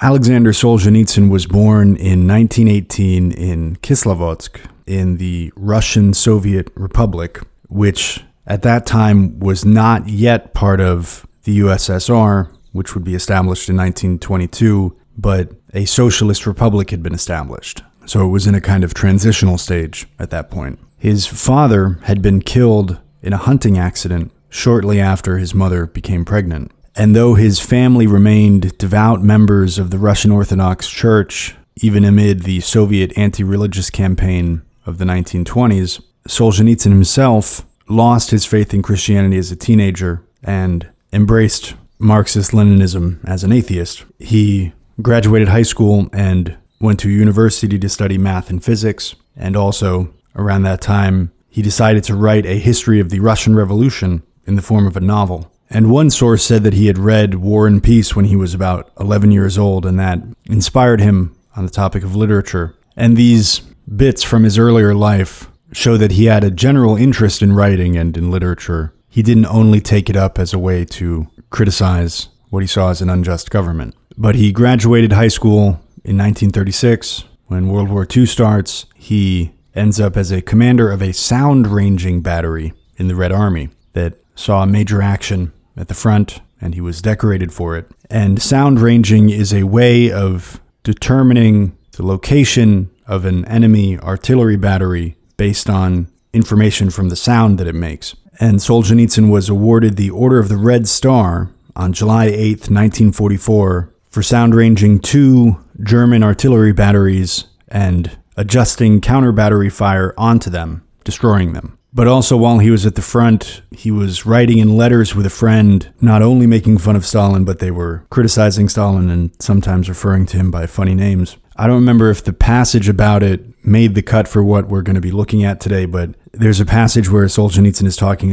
Aleksandr Solzhenitsyn was born in 1918 in Kislovodsk in the Russian Soviet Republic, which at that time was not yet part of the USSR, which would be established in 1922, but a socialist republic had been established. So it was in a kind of transitional stage at that point. His father had been killed in a hunting accident shortly after his mother became pregnant. And though his family remained devout members of the Russian Orthodox Church, even amid the Soviet anti-religious campaign of the 1920s, Solzhenitsyn himself lost his faith in Christianity as a teenager and embraced Marxist-Leninism as an atheist. He graduated high school and went to university to study math and physics, and also, around that time, he decided to write a history of the Russian Revolution in the form of a novel. And one source said that he had read War and Peace when he was about 11 years old, and that inspired him on the topic of literature. And these bits from his earlier life show that he had a general interest in writing and in literature. He didn't only take it up as a way to criticize what he saw as an unjust government. But he graduated high school in 1936. When World War II starts, he ends up as a commander of a sound-ranging battery in the Red Army that saw major action at the front, and he was decorated for it. And sound ranging is a way of determining the location of an enemy artillery battery based on information from the sound that it makes. And Solzhenitsyn was awarded the Order of the Red Star on July 8th, 1944, for sound ranging 2 German artillery batteries and adjusting counter-battery fire onto them, destroying them. But also while he was at the front, he was writing in letters with a friend, not only making fun of Stalin, but they were criticizing Stalin and sometimes referring to him by funny names. I don't remember if the passage about it made the cut for what we're going to be looking at today, but there's a passage where Solzhenitsyn is talking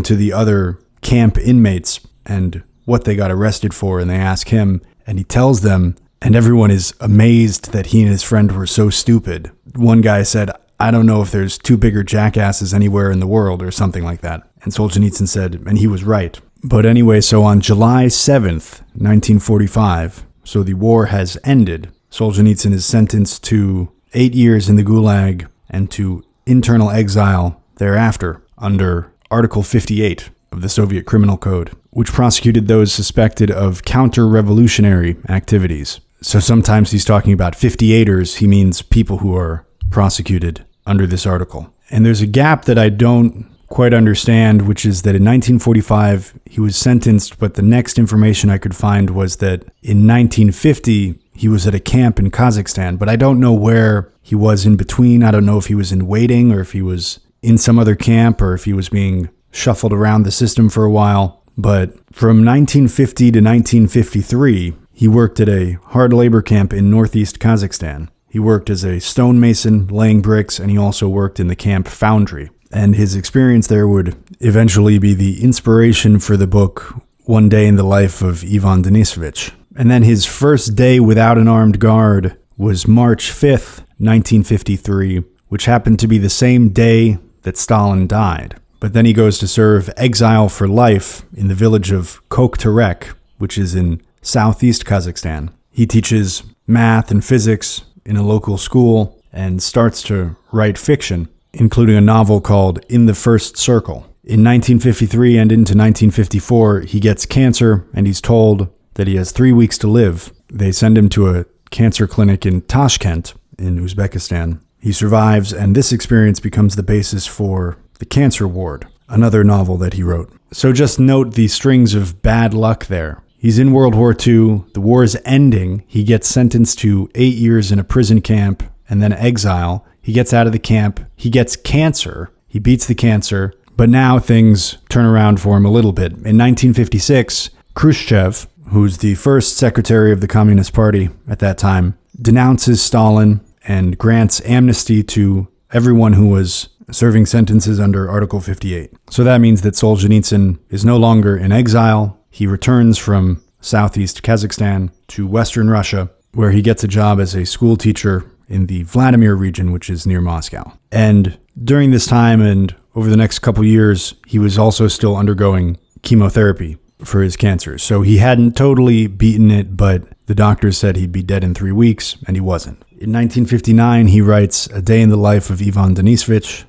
to the other camp inmates and what they got arrested for, and they ask him, and he tells them, and everyone is amazed that he and his friend were so stupid. One guy said, "I don't know if there's 2 bigger jackasses anywhere in the world," or something like that. And Solzhenitsyn said, and he was right. But anyway, so on July 7th, 1945, so the war has ended, Solzhenitsyn is sentenced to 8 years in the Gulag and to internal exile thereafter under Article 58 of the Soviet Criminal Code, which prosecuted those suspected of counter-revolutionary activities. So sometimes he's talking about 58ers, he means people who are prosecuted under this article. And there's a gap that I don't quite understand, which is that in 1945 he was sentenced, but the next information I could find was that in 1950 he was at a camp in Kazakhstan, but I don't know where he was in between. I don't know if he was in waiting or if he was in some other camp or if he was being shuffled around the system for a while. But from 1950 to 1953, he worked at a hard labor camp in northeast Kazakhstan. He worked as a stonemason, laying bricks, and he also worked in the camp foundry. And his experience there would eventually be the inspiration for the book One Day in the Life of Ivan Denisovich. And then his first day without an armed guard was March 5th, 1953, which happened to be the same day that Stalin died. But then he goes to serve exile for life in the village of Kokterek, which is in southeast Kazakhstan. He teaches math and physics in a local school and starts to write fiction, including a novel called In the First Circle. In 1953 and into 1954, he gets cancer and he's told that he has 3 weeks to live. They send him to a cancer clinic in Tashkent in Uzbekistan. He survives, and this experience becomes the basis for The Cancer Ward, another novel that he wrote. So just note the strings of bad luck there. He's in World War II, the war is ending, he gets sentenced to 8 years in a prison camp and then exile. He gets out of the camp, he gets cancer, he beats the cancer, but now things turn around for him a little bit. In 1956, Khrushchev, who's the first secretary of the Communist Party at that time, denounces Stalin and grants amnesty to everyone who was serving sentences under Article 58. So that means that Solzhenitsyn is no longer in exile. He returns from southeast Kazakhstan to western Russia, where he gets a job as a school teacher in the Vladimir region, which is near Moscow. And during this time and over the next couple years, he was also still undergoing chemotherapy for his cancer. So he hadn't totally beaten it, but The doctors said he'd be dead in 3 weeks, and he wasn't. In 1959, he writes A Day in the Life of Ivan Denisovich.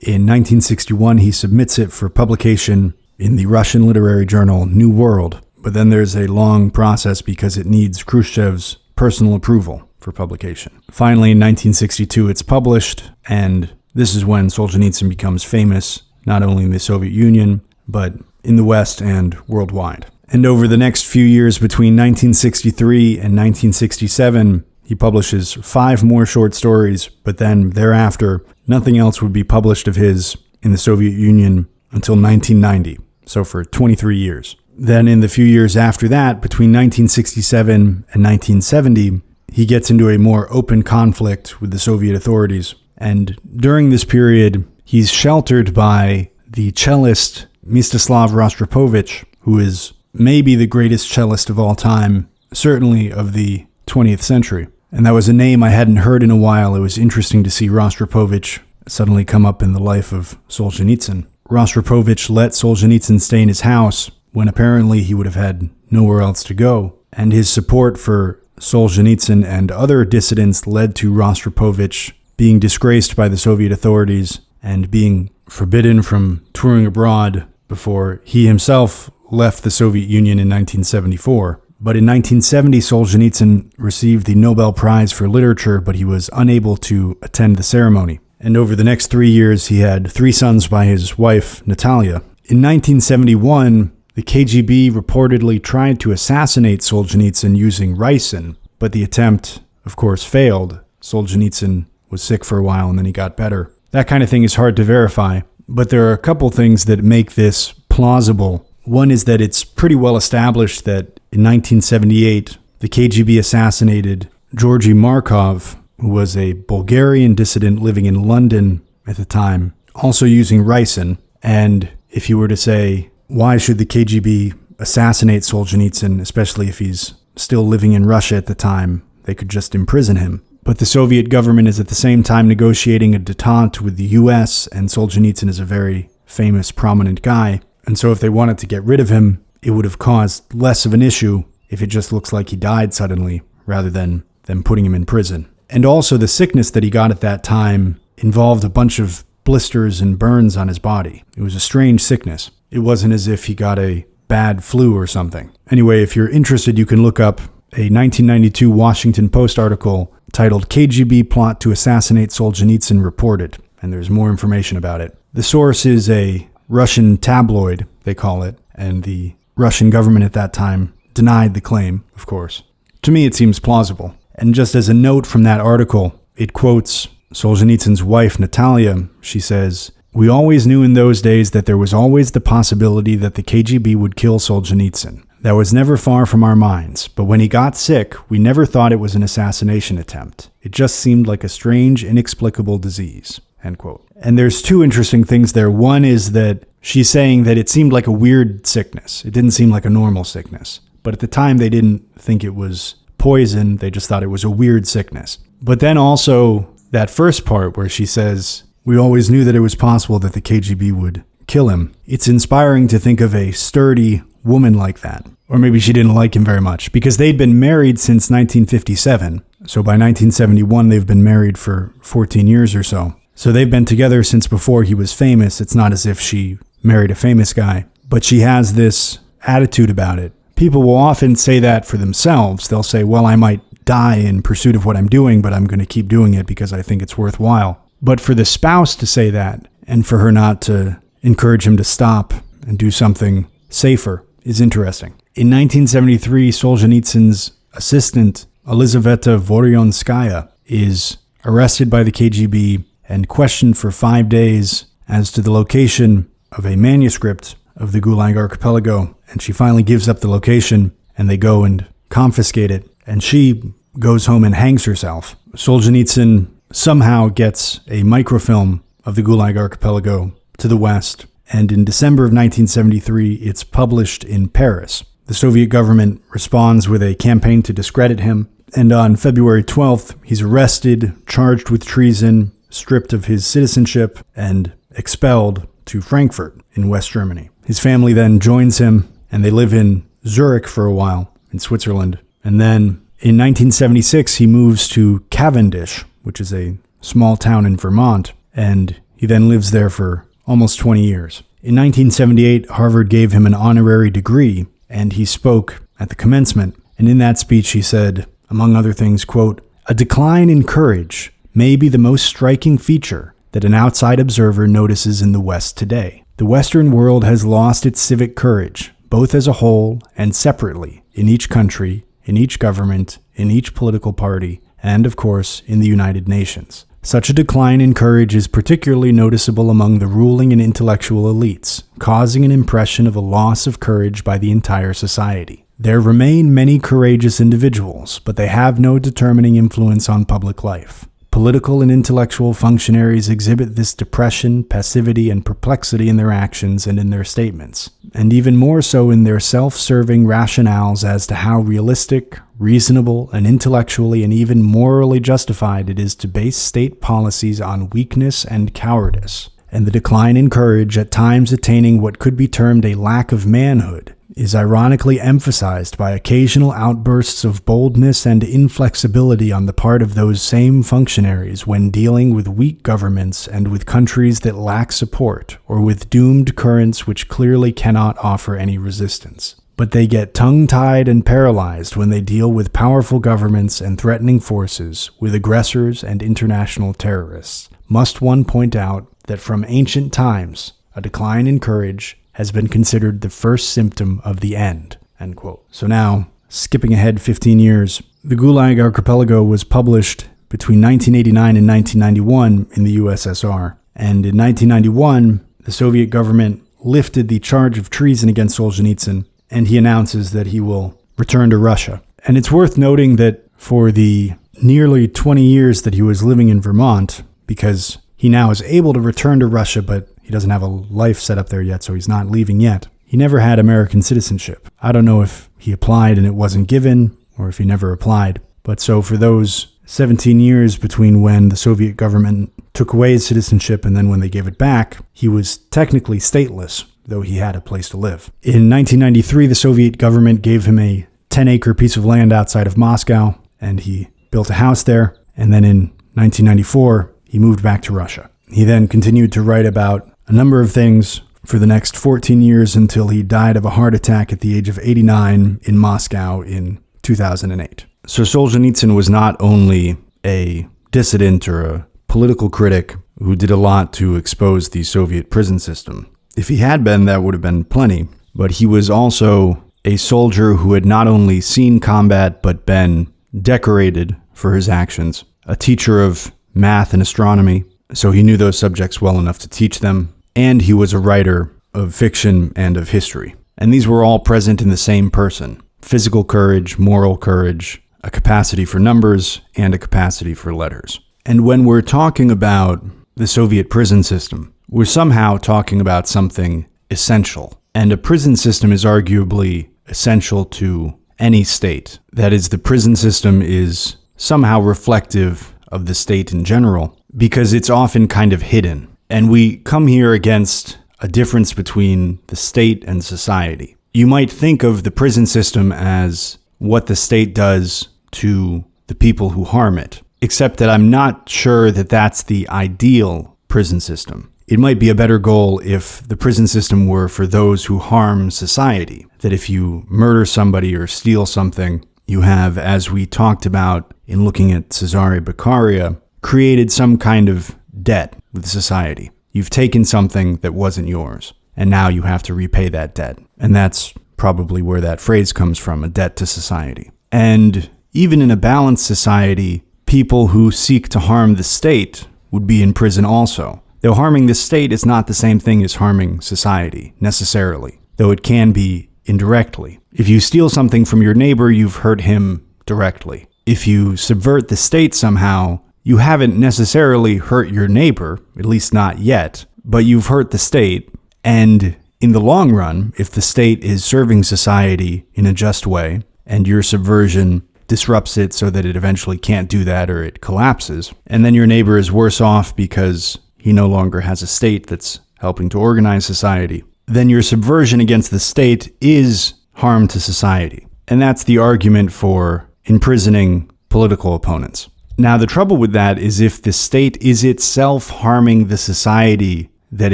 In 1961, he submits it for publication in the Russian literary journal New World, but then there's a long process because it needs Khrushchev's personal approval for publication. Finally, in 1962, it's published, and this is when Solzhenitsyn becomes famous, not only in the Soviet Union, but in the West and worldwide. And over the next few years between 1963 and 1967, he publishes 5 more short stories, but then thereafter, nothing else would be published of his in the Soviet Union until 1990, so for 23 years. Then in the few years after that, between 1967 and 1970, he gets into a more open conflict with the Soviet authorities. And during this period, he's sheltered by the cellist Mstislav Rostropovich, who is maybe the greatest cellist of all time, certainly of the 20th century. And that was a name I hadn't heard in a while. It was interesting to see Rostropovich suddenly come up in the life of Solzhenitsyn. Rostropovich let Solzhenitsyn stay in his house when apparently he would have had nowhere else to go. And his support for Solzhenitsyn and other dissidents led to Rostropovich being disgraced by the Soviet authorities and being forbidden from touring abroad before he himself left the Soviet Union in 1974. But in 1970, Solzhenitsyn received the Nobel Prize for Literature, but he was unable to attend the ceremony. And over the next 3 years, he had 3 sons by his wife, Natalia. In 1971, the KGB reportedly tried to assassinate Solzhenitsyn using ricin, but the attempt, of course, failed. Solzhenitsyn was sick for a while and then he got better. That kind of thing is hard to verify, but there are a couple things that make this plausible. One is that it's pretty well established that in 1978, the KGB assassinated Georgy Markov, who was a Bulgarian dissident living in London at the time, also using ricin. And if you were to say, why should the KGB assassinate Solzhenitsyn, especially if he's still living in Russia at the time, they could just imprison him. But the Soviet government is at the same time negotiating a détente with the US, and Solzhenitsyn is a very famous, prominent guy. And so if they wanted to get rid of him, it would have caused less of an issue if it just looks like he died suddenly, rather than them putting him in prison. And also the sickness that he got at that time involved a bunch of blisters and burns on his body. It was a strange sickness. It wasn't as if he got a bad flu or something. Anyway, if you're interested, you can look up a 1992 Washington Post article titled KGB Plot to Assassinate Solzhenitsyn Reported, and there's more information about it. The source is a Russian tabloid, they call it, and the Russian government at that time denied the claim, of course. To me, it seems plausible. And just as a note from that article, it quotes Solzhenitsyn's wife, Natalia. She says, "We always knew in those days that there was always the possibility that the KGB would kill Solzhenitsyn. That was never far from our minds, but when he got sick, we never thought it was an assassination attempt. It just seemed like a strange, inexplicable disease." End quote. And there's 2 interesting things there. One is that she's saying that it seemed like a weird sickness. It didn't seem like a normal sickness. But at the time, they didn't think it was poison. They just thought it was a weird sickness. But then also that first part where she says, "We always knew that it was possible that the KGB would kill him." It's inspiring to think of a sturdy woman like that. Or maybe she didn't like him very much, because they'd been married since 1957. So by 1971, they've been married for 14 years or so. So they've been together since before he was famous. It's not as if she married a famous guy, but she has this attitude about it. People will often say that for themselves. They'll say, well, I might die in pursuit of what I'm doing, but I'm going to keep doing it because I think it's worthwhile. But for the spouse to say that, and for her not to encourage him to stop and do something safer, is interesting. In 1973, Solzhenitsyn's assistant, Elizaveta Voronskaya, is arrested by the KGB and questioned for 5 days as to the location of a manuscript of the Gulag Archipelago. And she finally gives up the location, and they go and confiscate it. And she goes home and hangs herself. Solzhenitsyn somehow gets a microfilm of the Gulag Archipelago to the West, and in December of 1973, it's published in Paris. The Soviet government responds with a campaign to discredit him, and on February 12th, he's arrested, charged with treason, stripped of his citizenship, and expelled to Frankfurt in West Germany. His family then joins him, and they live in Zurich for a while, in Switzerland. And then in 1976, he moves to Cavendish, which is a small town in Vermont, and he then lives there for almost 20 years. In 1978, Harvard gave him an honorary degree, and he spoke at the commencement. And in that speech, he said, among other things, quote, "A decline in courage may be the most striking feature that an outside observer notices in the West today. The Western world has lost its civic courage, both as a whole and separately, in each country, in each government, in each political party, and, of course, in the United Nations. Such a decline in courage is particularly noticeable among the ruling and intellectual elites, causing an impression of a loss of courage by the entire society. There remain many courageous individuals, but they have no determining influence on public life. Political and intellectual functionaries exhibit this depression, passivity, and perplexity in their actions and in their statements, and even more so in their self-serving rationales as to how realistic, reasonable, and intellectually and even morally justified it is to base state policies on weakness and cowardice. And the decline in courage, at times attaining what could be termed a lack of manhood, is ironically emphasized by occasional outbursts of boldness and inflexibility on the part of those same functionaries when dealing with weak governments and with countries that lack support, or with doomed currents which clearly cannot offer any resistance. But they get tongue-tied and paralyzed when they deal with powerful governments and threatening forces, with aggressors and international terrorists. Must one point out that from ancient times, a decline in courage has been considered the first symptom of the end." End quote. So now, skipping ahead 15 years, the Gulag Archipelago was published between 1989 and 1991 in the USSR. And in 1991, the Soviet government lifted the charge of treason against Solzhenitsyn, and he announces that he will return to Russia. And it's worth noting that for the nearly 20 years that he was living in Vermont, because he now is able to return to Russia, but he doesn't have a life set up there yet, so he's not leaving yet. He never had American citizenship. I don't know if he applied and it wasn't given, or if he never applied. But so for those 17 years between when the Soviet government took away his citizenship and then when they gave it back, he was technically stateless, though he had a place to live. In 1993, the Soviet government gave him a 10-acre piece of land outside of Moscow, and he built a house there. And then in 1994, he moved back to Russia. He then continued to write about a number of things for the next 14 years until he died of a heart attack at the age of 89 in Moscow in 2008. So Solzhenitsyn was not only a dissident or a political critic who did a lot to expose the Soviet prison system. If he had been, that would have been plenty. But he was also a soldier who had not only seen combat, but been decorated for his actions. A teacher of math and astronomy, so he knew those subjects well enough to teach them. And he was a writer of fiction and of history. And these were all present in the same person. Physical courage, moral courage, a capacity for numbers, and a capacity for letters. And when we're talking about the Soviet prison system, we're somehow talking about something essential. And a prison system is arguably essential to any state. That is, the prison system is somehow reflective of the state in general, because it's often kind of hidden. And we come here against a difference between the state and society. You might think of the prison system as what the state does to the people who harm it, except that I'm not sure that that's the ideal prison system. It might be a better goal if the prison system were for those who harm society, that if you murder somebody or steal something, you have, as we talked about in looking at Cesare Beccaria, created some kind of debt with society. You've taken something that wasn't yours, and now you have to repay that debt. And that's probably where that phrase comes from, a debt to society. And even in a balanced society, people who seek to harm the state would be in prison also. Though harming the state is not the same thing as harming society, necessarily, though it can be indirectly. If you steal something from your neighbor, you've hurt him directly. If you subvert the state somehow, you haven't necessarily hurt your neighbor, at least not yet, but you've hurt the state. And in the long run, if the state is serving society in a just way, and your subversion disrupts it so that it eventually can't do that or it collapses, and then your neighbor is worse off because he no longer has a state that's helping to organize society, then your subversion against the state is harm to society. and that's the argument for imprisoning political opponents. Now, the trouble with that is if the state is itself harming the society that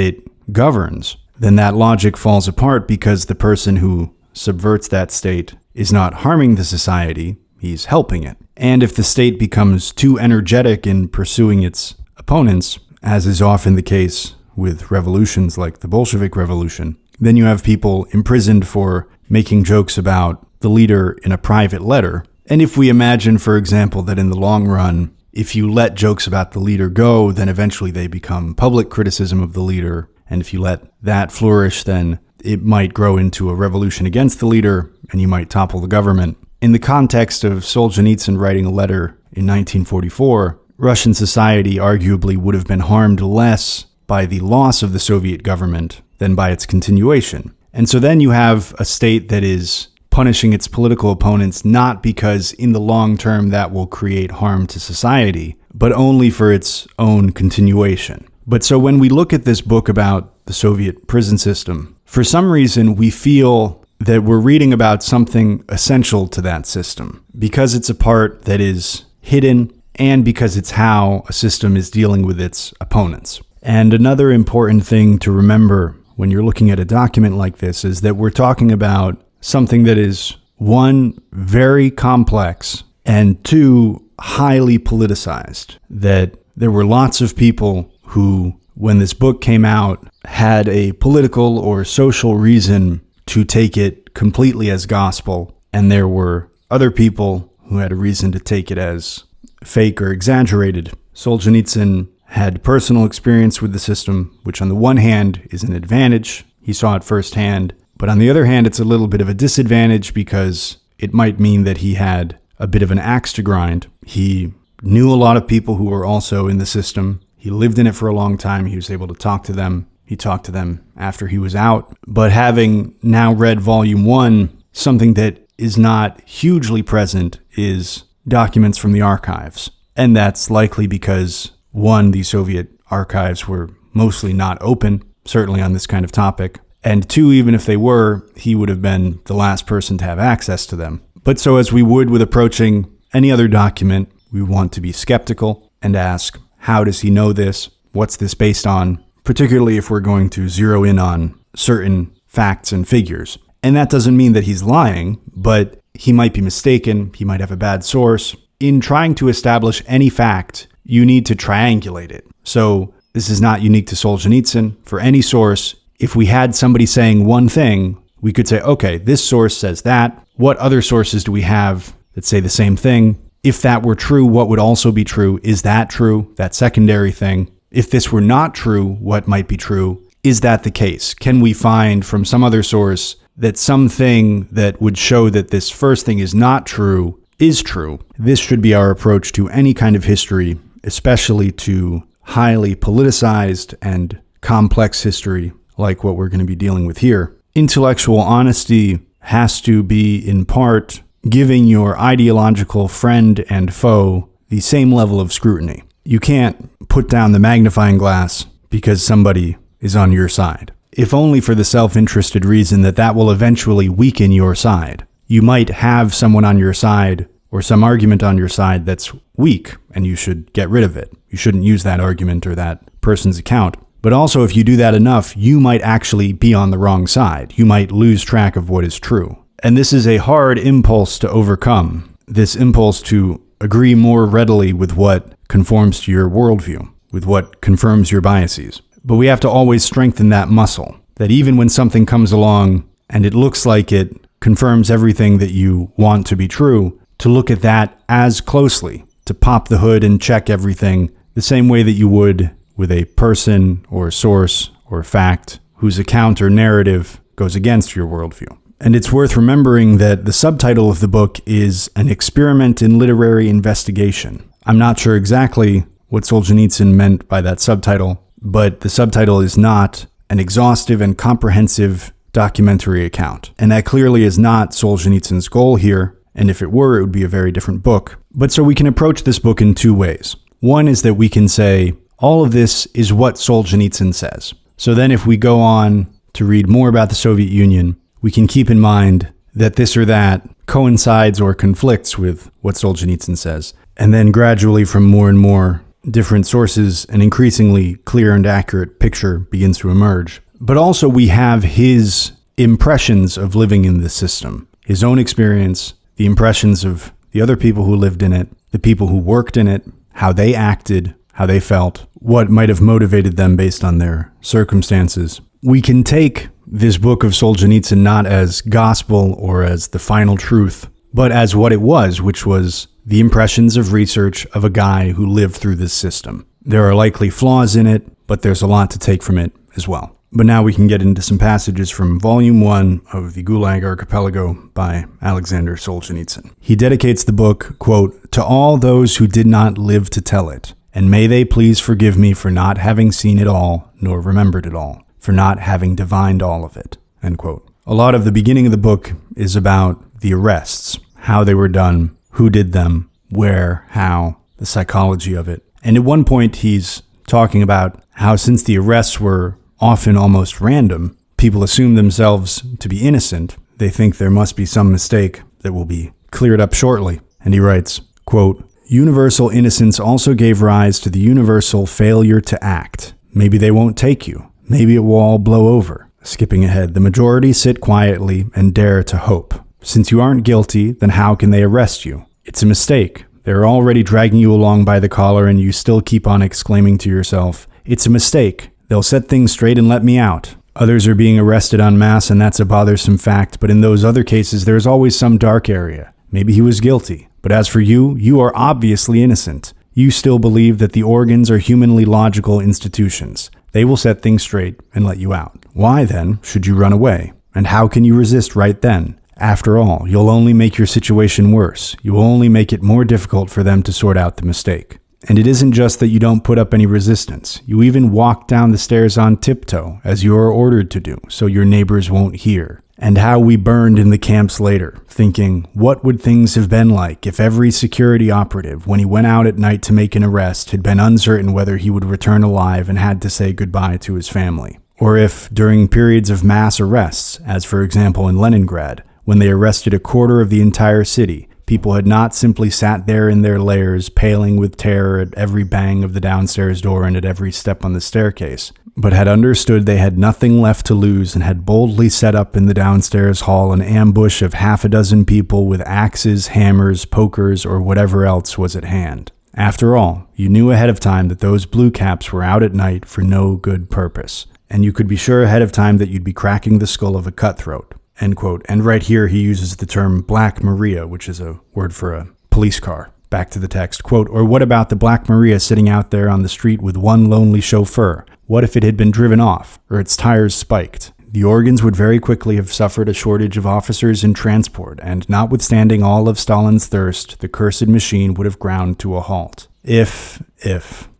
it governs, then that logic falls apart because the person who subverts that state is not harming the society, he's helping it. And if the state becomes too energetic in pursuing its opponents, as is often the case with revolutions like the Bolshevik Revolution, then you have people imprisoned for making jokes about the leader in a private letter. And if we imagine, for example, that in the long run, if you let jokes about the leader go, then eventually they become public criticism of the leader. And if you let that flourish, then it might grow into a revolution against the leader, and you might topple the government. In the context of Solzhenitsyn writing a letter in 1944, Russian society arguably would have been harmed less by the loss of the Soviet government than by its continuation. And so then you have a state that is punishing its political opponents not because in the long term that will create harm to society, but only for its own continuation. But so when we look at this book about the Soviet prison system, for some reason we feel that we're reading about something essential to that system because it's a part that is hidden and because it's how a system is dealing with its opponents. And another important thing to remember when you're looking at a document like this is that we're talking about something that is, one, very complex, and two, highly politicized. That there were lots of people who, when this book came out, had a political or social reason to take it completely as gospel, and there were other people who had a reason to take it as fake or exaggerated. Solzhenitsyn had personal experience with the system, which on the one hand is an advantage. He saw it firsthand. But on the other hand, it's a little bit of a disadvantage because it might mean that he had a bit of an axe to grind. He knew a lot of people who were also in the system. He lived in it for a long time. He was able to talk to them. He talked to them after he was out. But having now read Volume 1, something that is not hugely present is documents from the archives. And that's likely because, one, the Soviet archives were mostly not open, certainly on this kind of topic. And two, even if they were, he would have been the last person to have access to them. But so as we would with approaching any other document, we want to be skeptical and ask, how does he know this? What's this based on? Particularly if we're going to zero in on certain facts and figures. And that doesn't mean that he's lying, but he might be mistaken. He might have a bad source. In trying to establish any fact, you need to triangulate it. So this is not unique to Solzhenitsyn. For any source, if we had somebody saying one thing, we could say, okay, this source says that. What other sources do we have that say the same thing? If that were true, what would also be true? Is that true? That secondary thing. If this were not true, what might be true? Is that the case? Can we find from some other source that something that would show that this first thing is not true is true? This should be our approach to any kind of history, especially to highly politicized and complex history like what we're going to be dealing with here. Intellectual honesty has to be, in part, giving your ideological friend and foe the same level of scrutiny. You can't put down the magnifying glass because somebody is on your side, if only for the self-interested reason that that will eventually weaken your side. You might have someone on your side or some argument on your side that's weak, and you should get rid of it. You shouldn't use that argument or that person's account. But also, if you do that enough, you might actually be on the wrong side. You might lose track of what is true. And this is a hard impulse to overcome, this impulse to agree more readily with what conforms to your worldview, with what confirms your biases. But we have to always strengthen that muscle, that even when something comes along and it looks like it confirms everything that you want to be true, to look at that as closely, to pop the hood and check everything the same way that you would with a person or source or fact whose account or narrative goes against your worldview. And it's worth remembering that the subtitle of the book is An Experiment in Literary Investigation. I'm not sure exactly what Solzhenitsyn meant by that subtitle, but the subtitle is not an exhaustive and comprehensive documentary account. And that clearly is not Solzhenitsyn's goal here, and if it were, it would be a very different book. But so we can approach this book in two ways. One is that we can say, all of this is what Solzhenitsyn says. So then if we go on to read more about the Soviet Union, we can keep in mind that this or that coincides or conflicts with what Solzhenitsyn says. And then gradually, from more and more different sources, an increasingly clear and accurate picture begins to emerge. But also we have his impressions of living in this system, his own experience, the impressions of the other people who lived in it, the people who worked in it, how they acted, how they felt, what might have motivated them based on their circumstances. We can take this book of Solzhenitsyn not as gospel or as the final truth, but as what it was, which was the impressions of research of a guy who lived through this system. There are likely flaws in it, but there's a lot to take from it as well. But now we can get into some passages from Volume 1 of the Gulag Archipelago by Aleksandr Solzhenitsyn. He dedicates the book, quote, "to all those who did not live to tell it, and may they please forgive me for not having seen it all, nor remembered it all, for not having divined all of it," end quote. A lot of the beginning of the book is about the arrests, how they were done, who did them, where, how, the psychology of it. And at one point he's talking about how since the arrests were often almost random, people assume themselves to be innocent. They think there must be some mistake that will be cleared up shortly. And he writes, quote, "Universal innocence also gave rise to the universal failure to act. Maybe they won't take you. Maybe it will all blow over." Skipping ahead, "The majority sit quietly and dare to hope. Since you aren't guilty, then how can they arrest you? It's a mistake. They're already dragging you along by the collar and you still keep on exclaiming to yourself, 'It's a mistake. They'll set things straight and let me out.' Others are being arrested en masse, and that's a bothersome fact, but in those other cases there's always some dark area. Maybe he was guilty. But as for you, you are obviously innocent. You still believe that the organs are humanly logical institutions. They will set things straight and let you out. Why, then, should you run away? And how can you resist right then? After all, you'll only make your situation worse. You will only make it more difficult for them to sort out the mistake. And it isn't just that you don't put up any resistance. You even walk down the stairs on tiptoe, as you are ordered to do, so your neighbors won't hear. And how we burned in the camps later, thinking, what would things have been like if every security operative, when he went out at night to make an arrest, had been uncertain whether he would return alive and had to say goodbye to his family? Or if, during periods of mass arrests, as for example in Leningrad, when they arrested a quarter of the entire city, people had not simply sat there in their lairs, paling with terror at every bang of the downstairs door and at every step on the staircase, but had understood they had nothing left to lose and had boldly set up in the downstairs hall an ambush of half a dozen people with axes, hammers, pokers, or whatever else was at hand. After all, you knew ahead of time that those blue caps were out at night for no good purpose, and you could be sure ahead of time that you'd be cracking the skull of a cutthroat. End quote. And right here he uses the term Black Maria, which is a word for a police car. Back to the text, quote, "Or what about the Black Maria sitting out there on the street with one lonely chauffeur? What if it had been driven off, or its tires spiked? The organs would very quickly have suffered a shortage of officers in transport, and notwithstanding all of Stalin's thirst, the cursed machine would have ground to a halt. If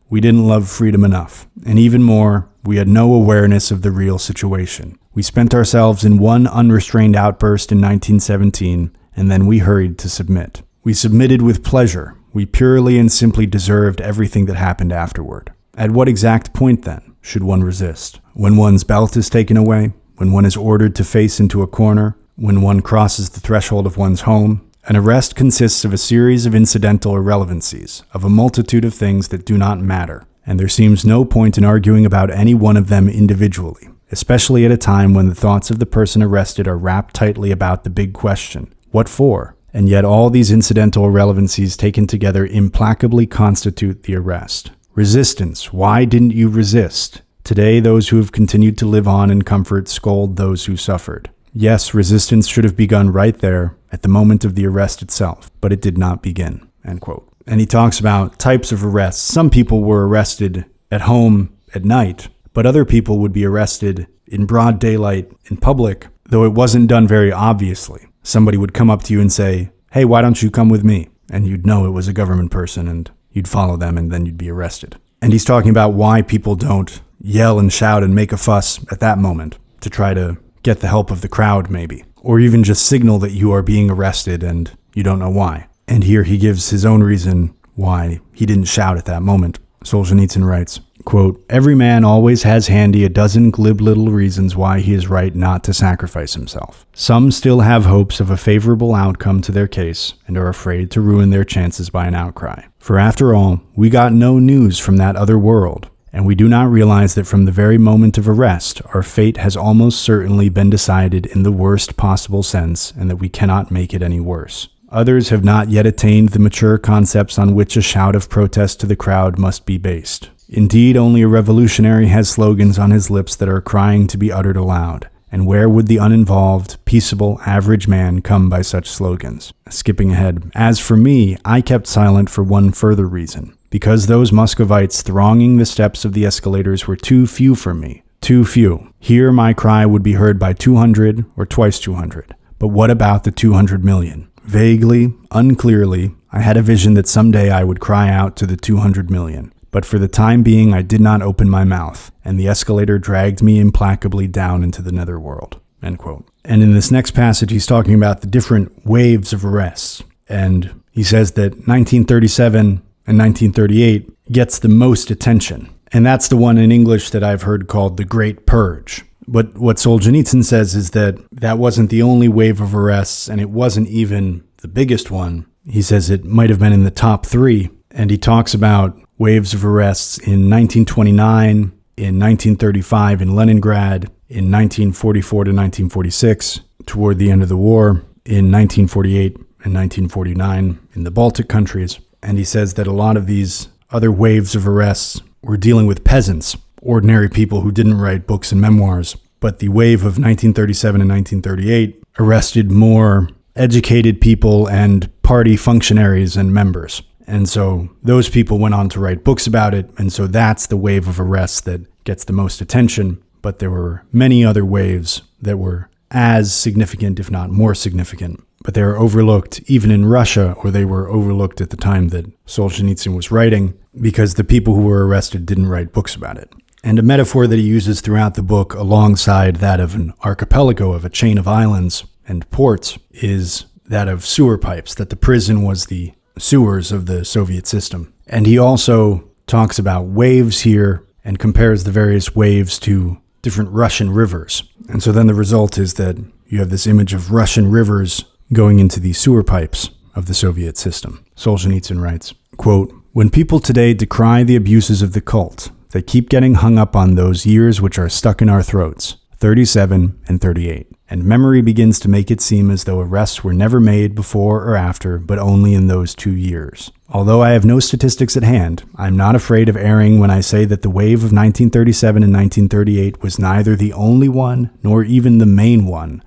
we didn't love freedom enough. And even more, we had no awareness of the real situation. We spent ourselves in one unrestrained outburst in 1917, and then we hurried to submit. We submitted with pleasure. We purely and simply deserved everything that happened afterward. At what exact point, then, should one resist? When one's belt is taken away? When one is ordered to face into a corner? When one crosses the threshold of one's home? An arrest consists of a series of incidental irrelevancies, of a multitude of things that do not matter, and there seems no point in arguing about any one of them individually, especially at a time when the thoughts of the person arrested are wrapped tightly about the big question, what for? And yet all these incidental irrelevancies taken together implacably constitute the arrest. Resistance. Why didn't you resist? Today, those who have continued to live on in comfort scold those who suffered. Yes, resistance should have begun right there, at the moment of the arrest itself, but it did not begin." End quote. And he talks about types of arrests. Some people were arrested at home at night, but other people would be arrested in broad daylight in public, though it wasn't done very obviously. Somebody would come up to you and say, "Hey, why don't you come with me?" And you'd know it was a government person and you'd follow them and then you'd be arrested. And he's talking about why people don't yell and shout and make a fuss at that moment to try to get the help of the crowd maybe, or even just signal that you are being arrested and you don't know why. And here he gives his own reason why he didn't shout at that moment. Solzhenitsyn writes, Quote, "Every man always has handy a dozen glib little reasons why he is right not to sacrifice himself. Some still have hopes of a favorable outcome to their case and are afraid to ruin their chances by an outcry. For after all, we got no news from that other world, and we do not realize that from the very moment of arrest, our fate has almost certainly been decided in the worst possible sense, and that we cannot make it any worse. Others have not yet attained the mature concepts on which a shout of protest to the crowd must be based. Indeed, only a revolutionary has slogans on his lips that are crying to be uttered aloud. And where would the uninvolved, peaceable, average man come by such slogans?" Skipping ahead, "As for me, I kept silent for one further reason. Because those Muscovites thronging the steps of the escalators were too few for me. Too few. Here my cry would be heard by 200 or twice 200. But what about the 200 million? Vaguely, unclearly, I had a vision that someday I would cry out to the 200 million. But for the time being, I did not open my mouth, and the escalator dragged me implacably down into the netherworld." End quote. And in this next passage, he's talking about the different waves of arrests. And he says that 1937 and 1938 gets the most attention. And that's the one in English that I've heard called the Great Purge. But what Solzhenitsyn says is that that wasn't the only wave of arrests, and it wasn't even the biggest one. He says it might have been in the top 3. And he talks about waves of arrests in 1929, in 1935 in Leningrad, in 1944 to 1946, toward the end of the war, in 1948 and 1949 in the Baltic countries. And he says that a lot of these other waves of arrests were dealing with peasants, ordinary people who didn't write books and memoirs. But the wave of 1937 and 1938 arrested more educated people and party functionaries and members. And so those people went on to write books about it, and so that's the wave of arrests that gets the most attention. But there were many other waves that were as significant, if not more significant. But they were overlooked even in Russia, or they were overlooked at the time that Solzhenitsyn was writing, because the people who were arrested didn't write books about it. And a metaphor that he uses throughout the book, alongside that of an archipelago, of a chain of islands and ports, is that of sewer pipes, that the prison was the sewers of the Soviet system. And he also talks about waves here and compares the various waves to different Russian rivers. And so then the result is that you have this image of Russian rivers going into the sewer pipes of the Soviet system. Solzhenitsyn writes, quote, "When people today decry the abuses of the cult, they keep getting hung up on those years which are stuck in our throats, 37 and 38. And memory begins to make it seem as though arrests were never made before or after, but only in those 2 years. Although I have no statistics at hand, I am not afraid of erring when I say that the wave of 1937 and 1938 was neither the only one, nor even the main one,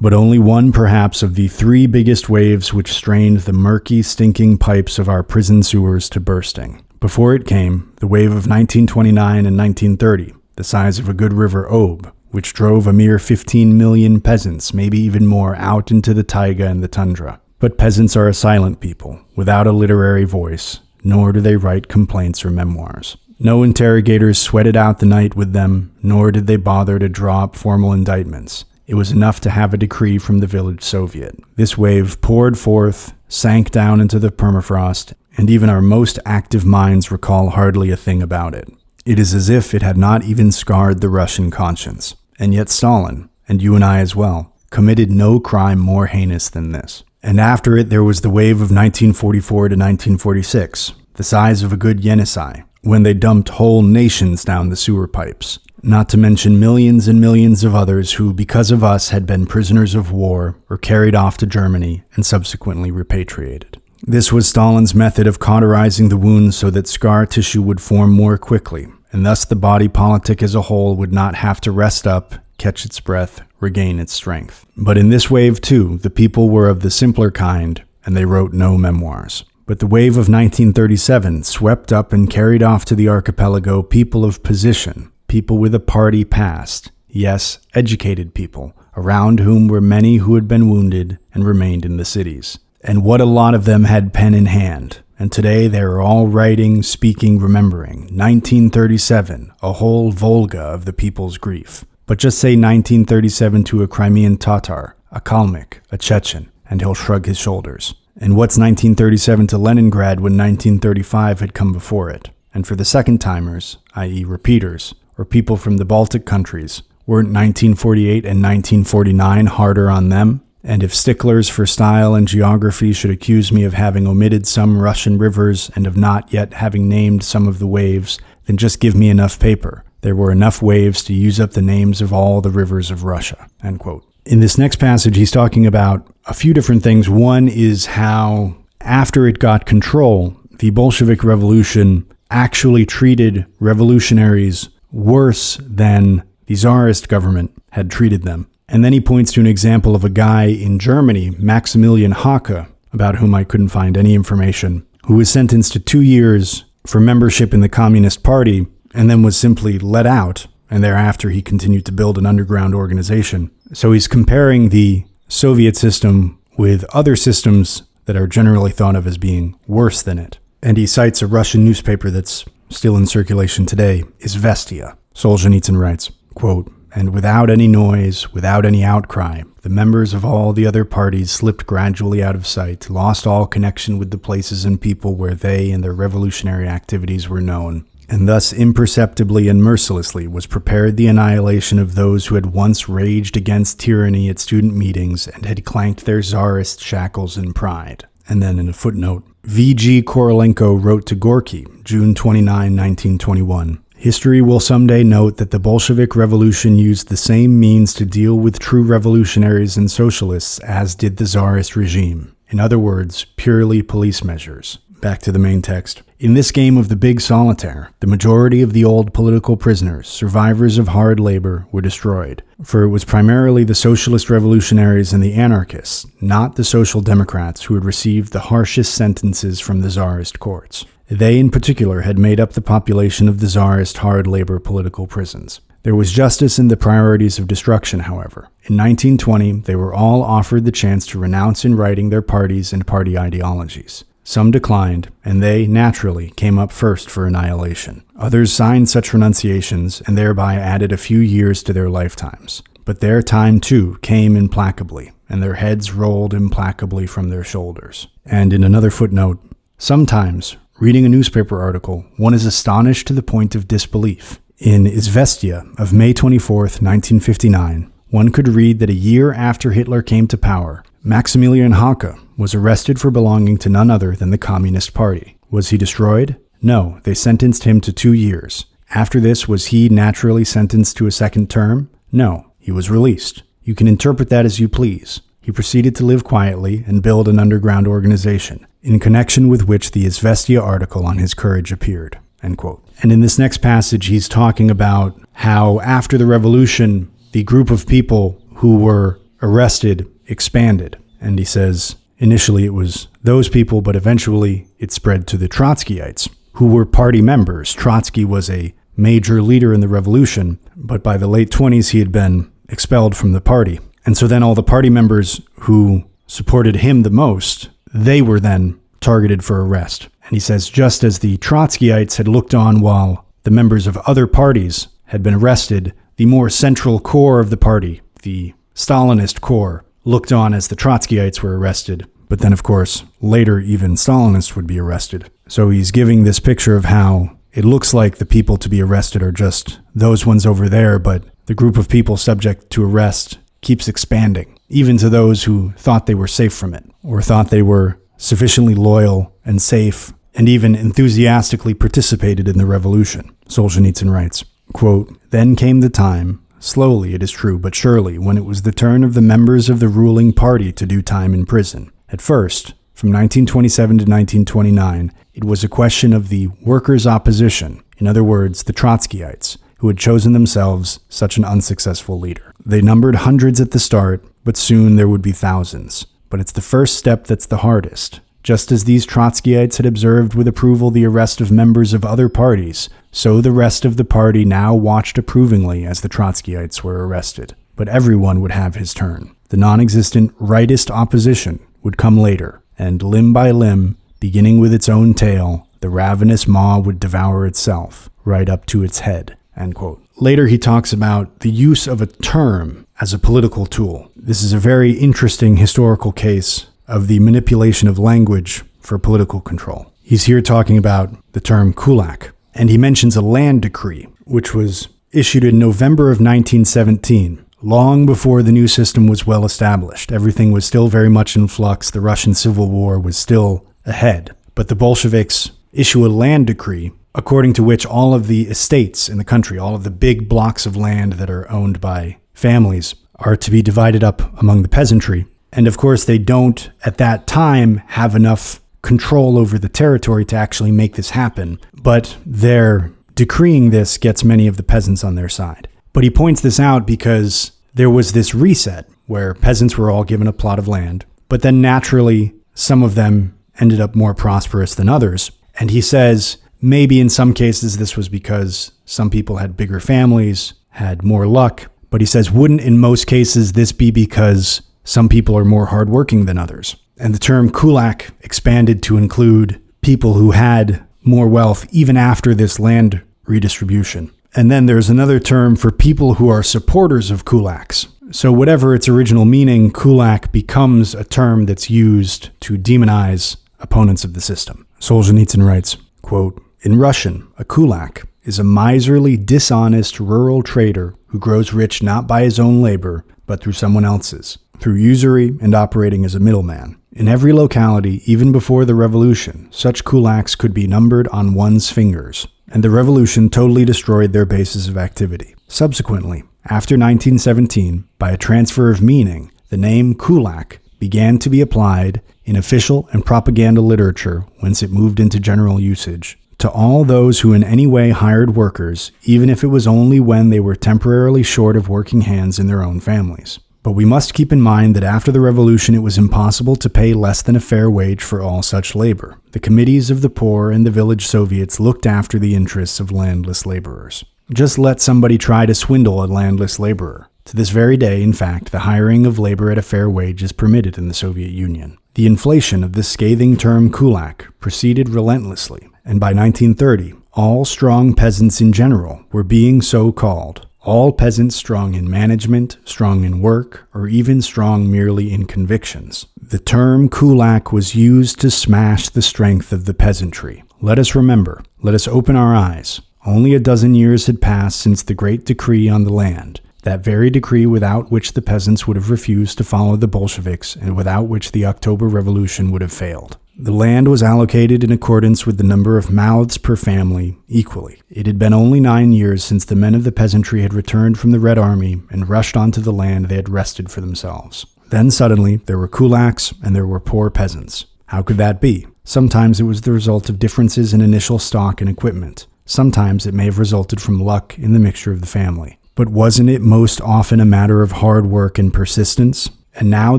but only one perhaps of the 3 biggest waves which strained the murky, stinking pipes of our prison sewers to bursting. Before it came, the wave of 1929 and 1930, the size of a good river Ob, which drove a mere 15 million peasants, maybe even more, out into the taiga and the tundra. But peasants are a silent people, without a literary voice, nor do they write complaints or memoirs. No interrogators sweated out the night with them, nor did they bother to draw up formal indictments. It was enough to have a decree from the village Soviet. This wave poured forth, sank down into the permafrost, and even our most active minds recall hardly a thing about it. It is as if it had not even scarred the Russian conscience. And yet Stalin, and you and I as well, committed no crime more heinous than this. And after it there was the wave of 1944 to 1946, the size of a good Yenisei, when they dumped whole nations down the sewer pipes, not to mention millions and millions of others who, because of us, had been prisoners of war or carried off to Germany and subsequently repatriated. This was Stalin's method of cauterizing the wounds so that scar tissue would form more quickly, and thus the body politic as a whole would not have to rest up, catch its breath, regain its strength. But in this wave, too, the people were of the simpler kind, and they wrote no memoirs. But the wave of 1937 swept up and carried off to the archipelago people of position, people with a party past, yes, educated people, around whom were many who had been wounded and remained in the cities. And what a lot of them had pen in hand. And today they are all writing, speaking, remembering. 1937, a whole Volga of the people's grief. But just say 1937 to a Crimean Tatar, a Kalmyk, a Chechen, and he'll shrug his shoulders. And what's 1937 to Leningrad when 1935 had come before it? And for the second-timers, i.e. repeaters, or people from the Baltic countries, weren't 1948 and 1949 harder on them? And if sticklers for style and geography should accuse me of having omitted some Russian rivers and of not yet having named some of the waves, then just give me enough paper. There were enough waves to use up the names of all the rivers of Russia." End quote. In this next passage, he's talking about a few different things. One is how, after it got control, the Bolshevik Revolution actually treated revolutionaries worse than the Tsarist government had treated them. And then he points to an example of a guy in Germany, Maximilian Hake, about whom I couldn't find any information, who was sentenced to 2 years for membership in the Communist Party and then was simply let out, and thereafter he continued to build an underground organization. So he's comparing the Soviet system with other systems that are generally thought of as being worse than it. And he cites a Russian newspaper that's still in circulation today, Izvestia. Solzhenitsyn writes, quote, "And without any noise, without any outcry, the members of all the other parties slipped gradually out of sight, lost all connection with the places and people where they and their revolutionary activities were known. And thus imperceptibly and mercilessly was prepared the annihilation of those who had once raged against tyranny at student meetings and had clanked their czarist shackles in pride." And then in a footnote, V.G. Korolenko wrote to Gorky, June 29, 1921, "History will someday note that the Bolshevik Revolution used the same means to deal with true revolutionaries and socialists as did the Tsarist regime. In other words, purely police measures." Back to the main text. "In this game of the big solitaire, the majority of the old political prisoners, survivors of hard labor, were destroyed. For it was primarily the socialist revolutionaries and the anarchists, not the social democrats, who had received the harshest sentences from the Tsarist courts. They in particular had made up the population of the Tsarist hard labor political prisons. There was justice in the priorities of destruction, however. In 1920, they were all offered the chance to renounce in writing their parties and party ideologies. Some declined, and they, naturally, came up first for annihilation. Others signed such renunciations and thereby added a few years to their lifetimes. But their time, too, came implacably, and their heads rolled implacably from their shoulders." And in another footnote, "Sometimes, reading a newspaper article, one is astonished to the point of disbelief. In Izvestia of May 24, 1959, one could read that a year after Hitler came to power, Maximilian Hake was arrested for belonging to none other than the Communist Party. Was he destroyed? No, they sentenced him to 2 years. After this, was he naturally sentenced to a second term? No, he was released. You can interpret that as you please. He proceeded to live quietly and build an underground organization, in connection with which the Izvestia article on his courage appeared." End quote. And in this next passage, he's talking about how after the revolution, the group of people who were arrested expanded. And he says, initially it was those people, but eventually it spread to the Trotskyites, who were party members. Trotsky was a major leader in the revolution, but by the late 20s he had been expelled from the party. And so then all the party members who supported him the most, they were then targeted for arrest. And he says, just as the Trotskyites had looked on while the members of other parties had been arrested, the more central core of the party, the Stalinist core, looked on as the Trotskyites were arrested. But then, of course, later even Stalinists would be arrested. So he's giving this picture of how it looks like the people to be arrested are just those ones over there, but the group of people subject to arrest keeps expanding, even to those who thought they were safe from it, or thought they were sufficiently loyal and safe, and even enthusiastically participated in the revolution. Solzhenitsyn writes, quote, "Then came the time, slowly it is true, but surely, when it was the turn of the members of the ruling party to do time in prison. At first, from 1927 to 1929, it was a question of the workers' opposition, in other words, the Trotskyites, who had chosen themselves such an unsuccessful leader. They numbered hundreds at the start, but soon there would be thousands. But it's the first step that's the hardest. Just as these Trotskyites had observed with approval the arrest of members of other parties, so the rest of the party now watched approvingly as the Trotskyites were arrested. But everyone would have his turn. The non-existent rightist opposition would come later, and limb by limb, beginning with its own tail, the ravenous maw would devour itself, right up to its head." End quote. Later he talks about the use of a term as a political tool. This is a very interesting historical case of the manipulation of language for political control. He's here talking about the term kulak, And he mentions a land decree, which was issued in November of 1917, long before the new system was well established. Everything was still very much in flux. The Russian Civil War was still ahead. But the Bolsheviks issue a land decree according to which all of the estates in the country, all of the big blocks of land that are owned by families, are to be divided up among the peasantry. And of course, they don't, at that time, have enough control over the territory to actually make this happen. But their decreeing this gets many of the peasants on their side. But he points this out because there was this reset where peasants were all given a plot of land, but then naturally, some of them ended up more prosperous than others. And he says, maybe in some cases this was because some people had bigger families, had more luck. But he says, wouldn't in most cases this be because some people are more hardworking than others? And the term kulak expanded to include people who had more wealth even after this land redistribution. And then there's another term for people who are supporters of kulaks. So whatever its original meaning, kulak becomes a term that's used to demonize opponents of the system. Solzhenitsyn writes, quote, "In Russian, a kulak is a miserly, dishonest rural trader who grows rich not by his own labor, but through someone else's, through usury and operating as a middleman. In every locality, even before the revolution, such kulaks could be numbered on one's fingers, and the revolution totally destroyed their basis of activity. Subsequently, after 1917, by a transfer of meaning, the name kulak began to be applied in official and propaganda literature whence it moved into general usage, to all those who in any way hired workers, even if it was only when they were temporarily short of working hands in their own families. But we must keep in mind that after the revolution it was impossible to pay less than a fair wage for all such labor. The committees of the poor and the village Soviets looked after the interests of landless laborers. Just let somebody try to swindle a landless laborer. To this very day, in fact, the hiring of labor at a fair wage is permitted in the Soviet Union. The inflation of this scathing term kulak proceeded relentlessly, and by 1930, all strong peasants in general were being so called. All peasants strong in management, strong in work, or even strong merely in convictions. The term kulak was used to smash the strength of the peasantry. Let us remember, let us open our eyes. Only a dozen years had passed since the great decree on the land, that very decree without which the peasants would have refused to follow the Bolsheviks and without which the October Revolution would have failed. The land was allocated in accordance with the number of mouths per family equally. It had been only 9 years since the men of the peasantry had returned from the Red Army and rushed onto the land they had wrested for themselves. Then suddenly there were kulaks and there were poor peasants. How could that be? Sometimes it was the result of differences in initial stock and equipment. Sometimes it may have resulted from luck in the mixture of the family. But wasn't it most often a matter of hard work and persistence? And now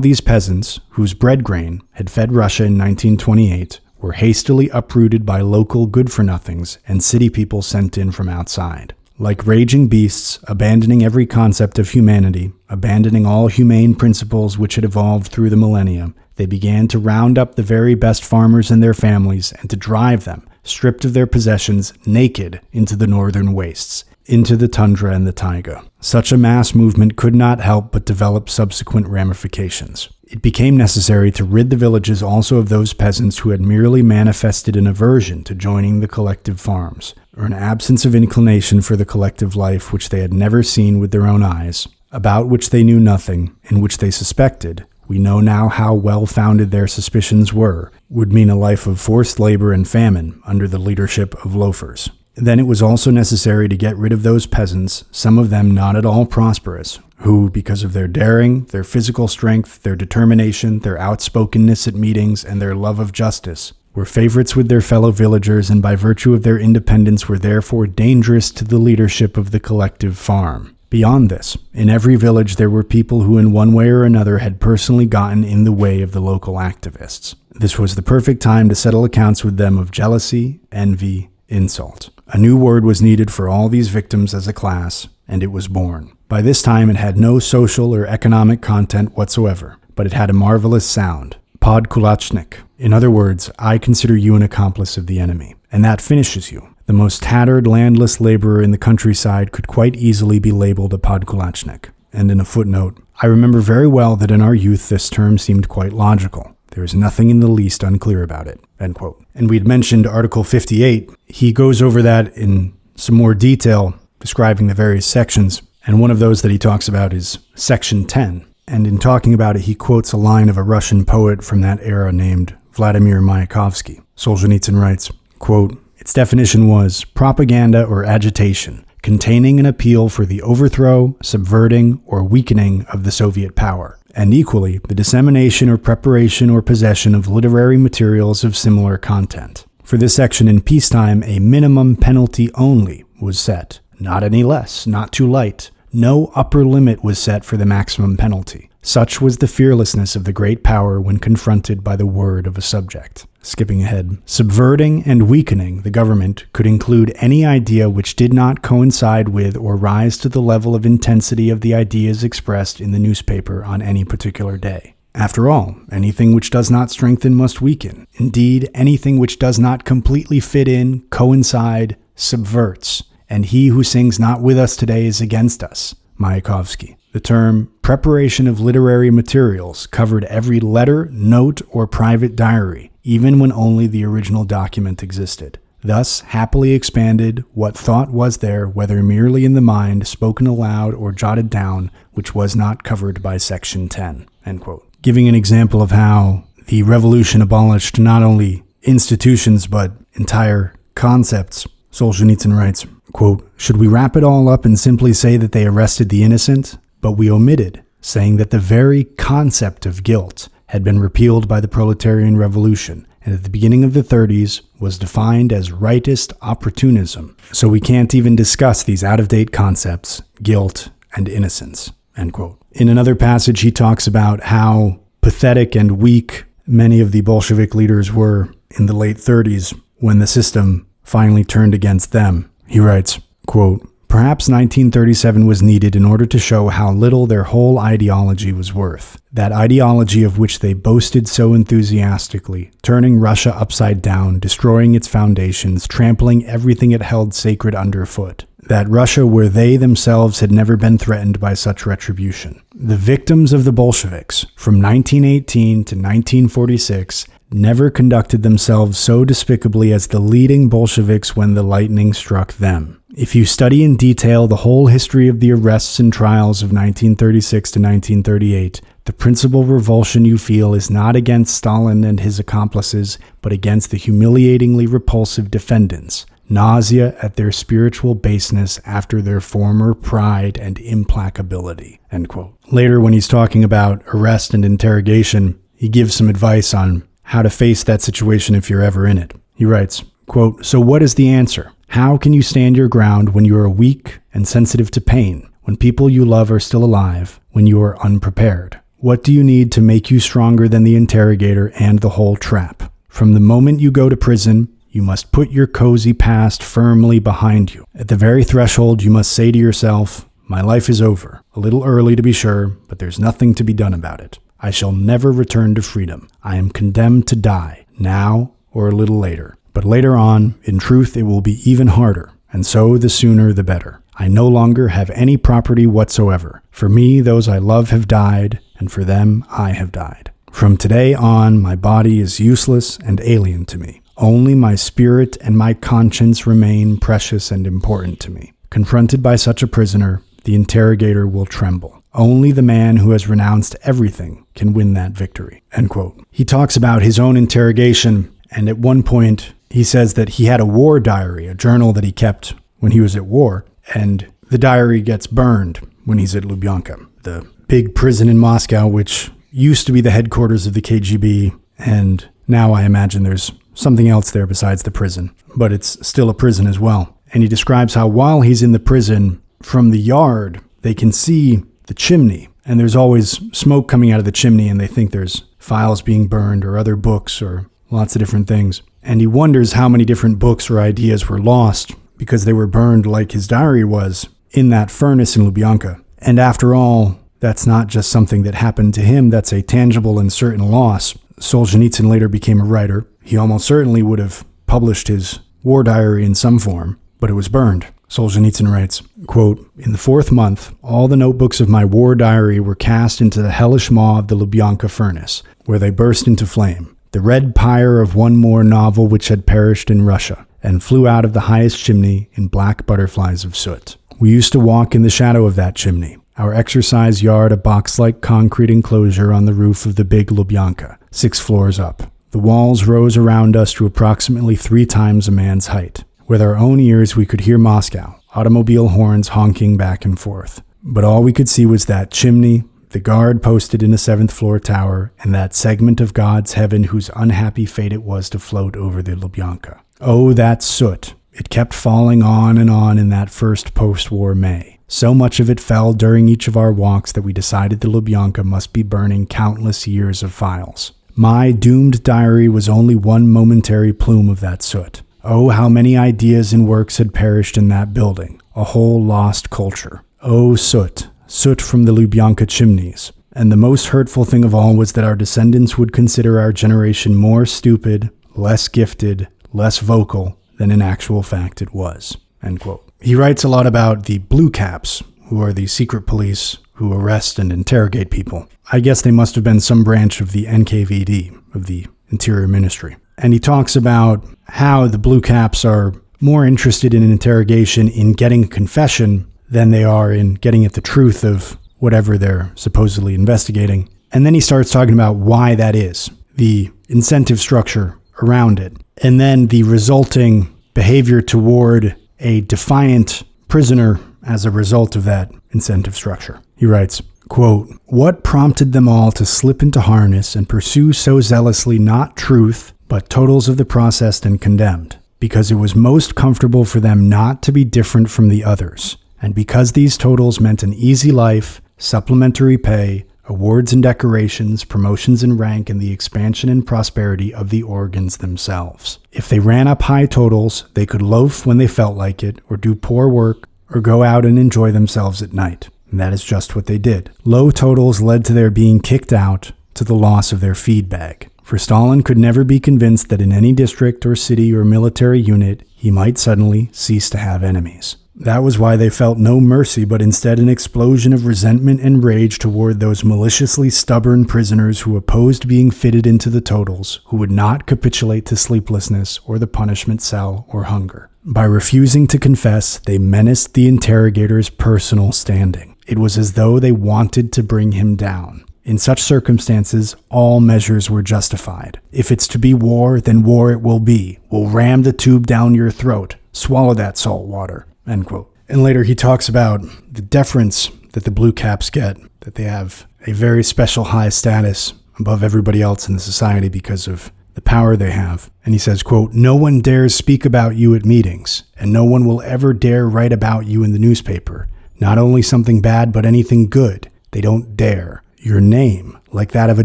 these peasants, whose bread grain had fed Russia in 1928, were hastily uprooted by local good-for-nothings and city people sent in from outside. Like raging beasts, abandoning every concept of humanity, abandoning all humane principles which had evolved through the millennia, they began to round up the very best farmers and their families and to drive them, stripped of their possessions, naked into the northern wastes, into the tundra and the taiga. Such a mass movement could not help but develop subsequent ramifications. It became necessary to rid the villages also of those peasants who had merely manifested an aversion to joining the collective farms, or an absence of inclination for the collective life which they had never seen with their own eyes, about which they knew nothing, and which they suspected, we know now how well-founded their suspicions were, would mean a life of forced labor and famine under the leadership of loafers. Then it was also necessary to get rid of those peasants, some of them not at all prosperous, who, because of their daring, their physical strength, their determination, their outspokenness at meetings, and their love of justice, were favorites with their fellow villagers and by virtue of their independence were therefore dangerous to the leadership of the collective farm. Beyond this, in every village there were people who in one way or another had personally gotten in the way of the local activists. This was the perfect time to settle accounts with them of jealousy, envy, insult. A new word was needed for all these victims as a class, and it was born. By this time it had no social or economic content whatsoever, but it had a marvelous sound. Podkulachnik. In other words, I consider you an accomplice of the enemy. And that finishes you. The most tattered landless laborer in the countryside could quite easily be labeled a podkulachnik. And in a footnote, I remember very well that in our youth this term seemed quite logical. There is nothing in the least unclear about it, end quote. And we'd mentioned Article 58. He goes over that in some more detail, describing the various sections. And one of those that he talks about is Section 10. And in talking about it, he quotes a line of a Russian poet from that era named Vladimir Mayakovsky. Solzhenitsyn writes, quote, its definition was propaganda or agitation, containing an appeal for the overthrow, subverting, or weakening of the Soviet power, and equally, the dissemination or preparation or possession of literary materials of similar content. For this section in peacetime, a minimum penalty only was set, not any less, not too light. No upper limit was set for the maximum penalty. Such was the fearlessness of the great power when confronted by the word of a subject. Skipping ahead, subverting and weakening the government could include any idea which did not coincide with or rise to the level of intensity of the ideas expressed in the newspaper on any particular day. After all, anything which does not strengthen must weaken. Indeed, anything which does not completely fit in, coincide, subverts. And he who sings not with us today is against us. Mayakovsky. The term preparation of literary materials covered every letter, note, or private diary, even when only the original document existed. Thus, happily expanded what thought was there, whether merely in the mind, spoken aloud, or jotted down, which was not covered by Section 10. End quote. Giving an example of how the revolution abolished not only institutions but entire concepts, Solzhenitsyn writes, quote, should we wrap it all up and simply say that they arrested the innocent? But we omitted saying that the very concept of guilt had been repealed by the proletarian revolution, and at the beginning of the 30s was defined as rightist opportunism. So we can't even discuss these out-of-date concepts, guilt and innocence, end quote. In another passage, he talks about how pathetic and weak many of the Bolshevik leaders were in the late 30s when the system finally turned against them. He writes, quote, perhaps 1937 was needed in order to show how little their whole ideology was worth. That ideology of which they boasted so enthusiastically, turning Russia upside down, destroying its foundations, trampling everything it held sacred underfoot. That Russia where they themselves had never been threatened by such retribution. The victims of the Bolsheviks, from 1918 to 1946, never conducted themselves so despicably as the leading Bolsheviks when the lightning struck them. If you study in detail the whole history of the arrests and trials of 1936 to 1938, the principal revulsion you feel is not against Stalin and his accomplices, but against the humiliatingly repulsive defendants. Nausea at their spiritual baseness after their former pride and implacability. End quote. Later, when he's talking about arrest and interrogation, he gives some advice on how to face that situation if you're ever in it. He writes, quote, so what is the answer? How can you stand your ground when you are weak and sensitive to pain, when people you love are still alive, when you are unprepared? What do you need to make you stronger than the interrogator and the whole trap? From the moment you go to prison, you must put your cozy past firmly behind you. At the very threshold, you must say to yourself, my life is over. A little early to be sure, but there's nothing to be done about it. I shall never return to freedom. I am condemned to die, now or a little later. But later on, in truth, it will be even harder, and so the sooner the better. I no longer have any property whatsoever. For me, those I love have died, and for them, I have died. From today on, my body is useless and alien to me. Only my spirit and my conscience remain precious and important to me. Confronted by such a prisoner, the interrogator will tremble. Only the man who has renounced everything can win that victory. End quote. He talks about his own interrogation, and at one point, he says that he had a war diary, a journal that he kept when he was at war, and the diary gets burned when he's at Lubyanka, the big prison in Moscow, which used to be the headquarters of the KGB, and now I imagine there's something else there besides the prison, but it's still a prison as well. And he describes how while he's in the prison, from the yard, they can see the chimney, and there's always smoke coming out of the chimney, and they think there's files being burned or other books or lots of different things. And he wonders how many different books or ideas were lost because they were burned like his diary was in that furnace in Lubyanka. And after all, that's not just something that happened to him, that's a tangible and certain loss. Solzhenitsyn later became a writer. He almost certainly would have published his war diary in some form, but it was burned. Solzhenitsyn writes, quote, in the 4th month, all the notebooks of my war diary were cast into the hellish maw of the Lubyanka furnace. where they burst into flame, the red pyre of one more novel which had perished in Russia, and flew out of the highest chimney in black butterflies of soot. We used to walk in the shadow of that chimney, our exercise yard a box-like concrete enclosure on the roof of the big Lubyanka, 6 floors up. The walls rose around us to approximately 3 times a man's height. With our own ears we could hear Moscow, automobile horns honking back and forth. But all we could see was that chimney, the guard posted in a 7th floor tower, and that segment of God's heaven whose unhappy fate it was to float over the Lubyanka. Oh, that soot! It kept falling on in that first post-war May. So much of it fell during each of our walks that we decided the Lubyanka must be burning countless years of files. My doomed diary was only one momentary plume of that soot. Oh, how many ideas and works had perished in that building. A whole lost culture. Oh, soot. Soot from the Lubyanka chimneys. And the most hurtful thing of all was that our descendants would consider our generation more stupid, less gifted, less vocal than in actual fact it was. End quote. He writes a lot about the Blue Caps, who are the secret police who arrest and interrogate people. I guess they must have been some branch of the NKVD, of the Interior Ministry. And he talks about how the Blue Caps are more interested in an interrogation in getting a confession than they are in getting at the truth of whatever they're supposedly investigating. And then he starts talking about why that is, the incentive structure around it, and then the resulting behavior toward a defiant prisoner as a result of that incentive structure. He writes, quote, "What prompted them all to slip into harness and pursue so zealously not truth, but totals of the processed and condemned? Because it was most comfortable for them not to be different from the others, and because these totals meant an easy life, supplementary pay, awards and decorations, promotions in rank, and the expansion and prosperity of the organs themselves. If they ran up high totals, they could loaf when they felt like it, or do poor work, or go out and enjoy themselves at night. And that is just what they did. Low totals led to their being kicked out, to the loss of their feed bag. For Stalin could never be convinced that in any district or city or military unit, he might suddenly cease to have enemies. That was why they felt no mercy, but instead an explosion of resentment and rage toward those maliciously stubborn prisoners who opposed being fitted into the totals, who would not capitulate to sleeplessness or the punishment cell or hunger. By refusing to confess, they menaced the interrogator's personal standing. It was as though they wanted to bring him down. In such circumstances, all measures were justified. If it's to be war, then war it will be. We'll ram the tube down your throat. Swallow that salt water." End quote. And later he talks about the deference that the Blue Caps get, that they have a very special high status above everybody else in the society because of the power they have. And he says, quote, "No one dares speak about you at meetings, and no one will ever dare write about you in the newspaper. Not only something bad, but anything good. They don't dare. Your name, like that of a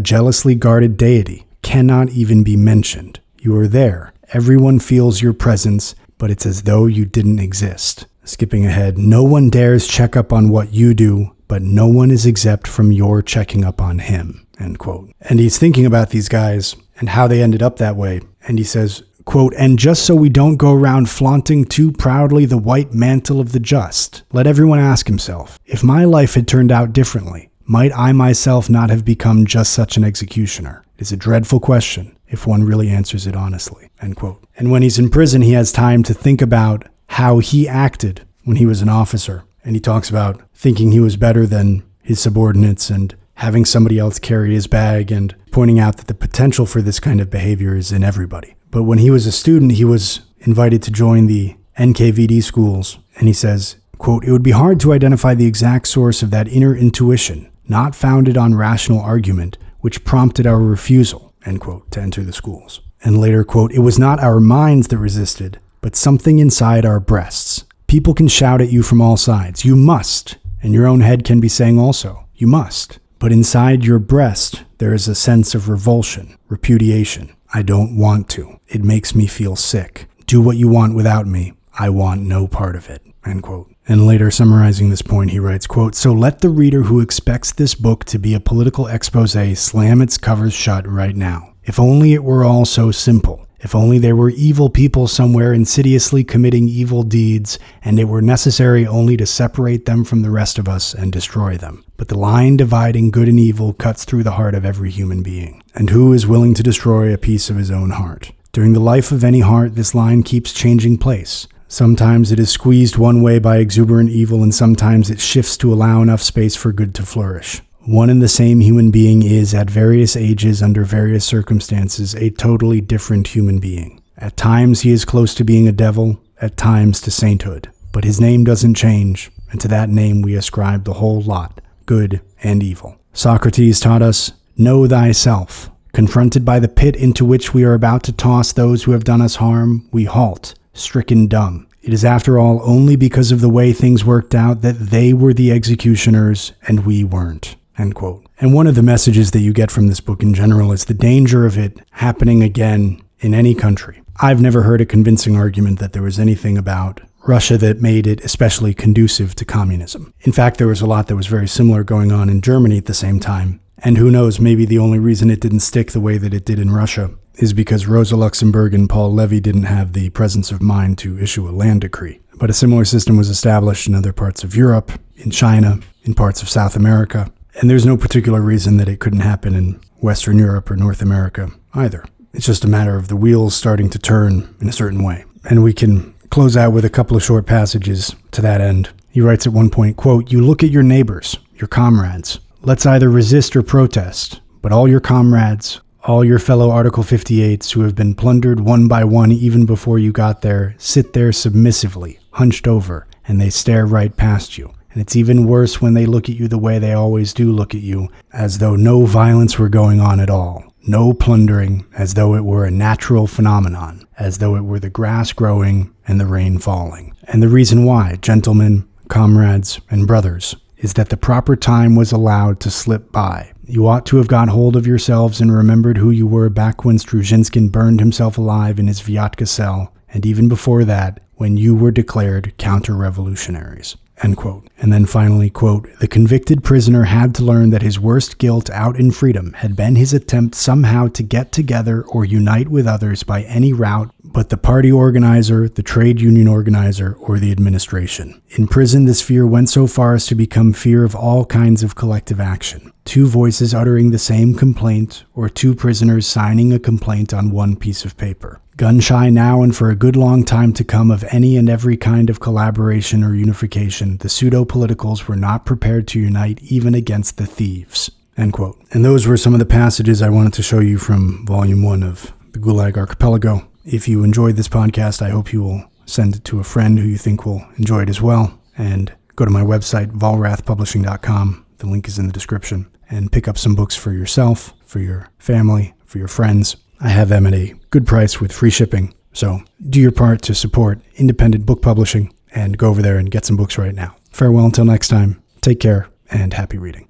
jealously guarded deity, cannot even be mentioned. You are there. Everyone feels your presence, but it's as though you didn't exist." Skipping ahead, "No one dares check up on what you do, but no one is exempt from your checking up on him." End quote. And he's thinking about these guys and how they ended up that way. And he says, quote, "And just so we don't go around flaunting too proudly the white mantle of the just, let everyone ask himself, if my life had turned out differently, might I myself not have become just such an executioner? It is a dreadful question, if one really answers it honestly." End quote. And when he's in prison, he has time to think about how he acted when he was an officer. And he talks about thinking he was better than his subordinates and having somebody else carry his bag and pointing out that the potential for this kind of behavior is in everybody. But when he was a student, he was invited to join the NKVD schools. And he says, quote, "It would be hard to identify the exact source of that inner intuition, not founded on rational argument, which prompted our refusal," end quote, to enter the schools. And later, quote, "It was not our minds that resisted, but something inside our breasts. People can shout at you from all sides. You must. And your own head can be saying also, you must. But inside your breast, there is a sense of revulsion, repudiation. I don't want to. It makes me feel sick. Do what you want without me. I want no part of it." End quote. And later, summarizing this point, he writes, quote, "So let the reader who expects this book to be a political expose slam its covers shut right now. If only it were all so simple. If only there were evil people somewhere insidiously committing evil deeds, and it were necessary only to separate them from the rest of us and destroy them. But the line dividing good and evil cuts through the heart of every human being. And who is willing to destroy a piece of his own heart? During the life of any heart, this line keeps changing place. Sometimes it is squeezed one way by exuberant evil, and sometimes it shifts to allow enough space for good to flourish. One and the same human being is, at various ages, under various circumstances, a totally different human being. At times he is close to being a devil, at times to sainthood. But his name doesn't change, and to that name we ascribe the whole lot, good and evil. Socrates taught us, "Know thyself." Confronted by the pit into which we are about to toss those who have done us harm, we halt, stricken dumb. It is after all only because of the way things worked out that they were the executioners and we weren't. End quote. And one of the messages that you get from this book in general is the danger of it happening again in any country. I've never heard a convincing argument that there was anything about Russia that made it especially conducive to communism. In fact, there was a lot that was very similar going on in Germany at the same time. And who knows, maybe the only reason it didn't stick the way that it did in Russia is because Rosa Luxemburg and Paul Levy didn't have the presence of mind to issue a land decree. But a similar system was established in other parts of Europe, in China, in parts of South America. And there's no particular reason that it couldn't happen in Western Europe or North America either. It's just a matter of the wheels starting to turn in a certain way. And we can close out with a couple of short passages to that end. He writes at one point, quote, "You look at your neighbors, your comrades. Let's either resist or protest, but all your comrades, all your fellow Article 58s who have been plundered one by one even before you got there, sit there submissively, hunched over, and they stare right past you. And it's even worse when they look at you the way they always do look at you, as though no violence were going on at all. No plundering, as though it were a natural phenomenon, as though it were the grass growing and the rain falling. And the reason why, gentlemen, comrades, and brothers, is that the proper time was allowed to slip by. You ought to have got hold of yourselves and remembered who you were back when Struzinskin burned himself alive in his Vyatka cell, and even before that, when you were declared counter-revolutionaries." End quote. And then finally, quote, "The convicted prisoner had to learn that his worst guilt out in freedom had been his attempt somehow to get together or unite with others by any route but the party organizer, the trade union organizer, or the administration. In prison, this fear went so far as to become fear of all kinds of collective action. Two voices uttering the same complaint, or two prisoners signing a complaint on one piece of paper. Gun-shy now and for a good long time to come of any and every kind of collaboration or unification, the pseudo-politicals were not prepared to unite even against the thieves." End quote. And those were some of the passages I wanted to show you from Volume 1 of the Gulag Archipelago. If you enjoyed this podcast, I hope you will send it to a friend who you think will enjoy it as well. And go to my website, volrathpublishing.com. The link is in the description. And pick up some books for yourself, for your family, for your friends. I have them at a good price with free shipping. So do your part to support independent book publishing and go over there and get some books right now. Farewell until next time. Take care and happy reading.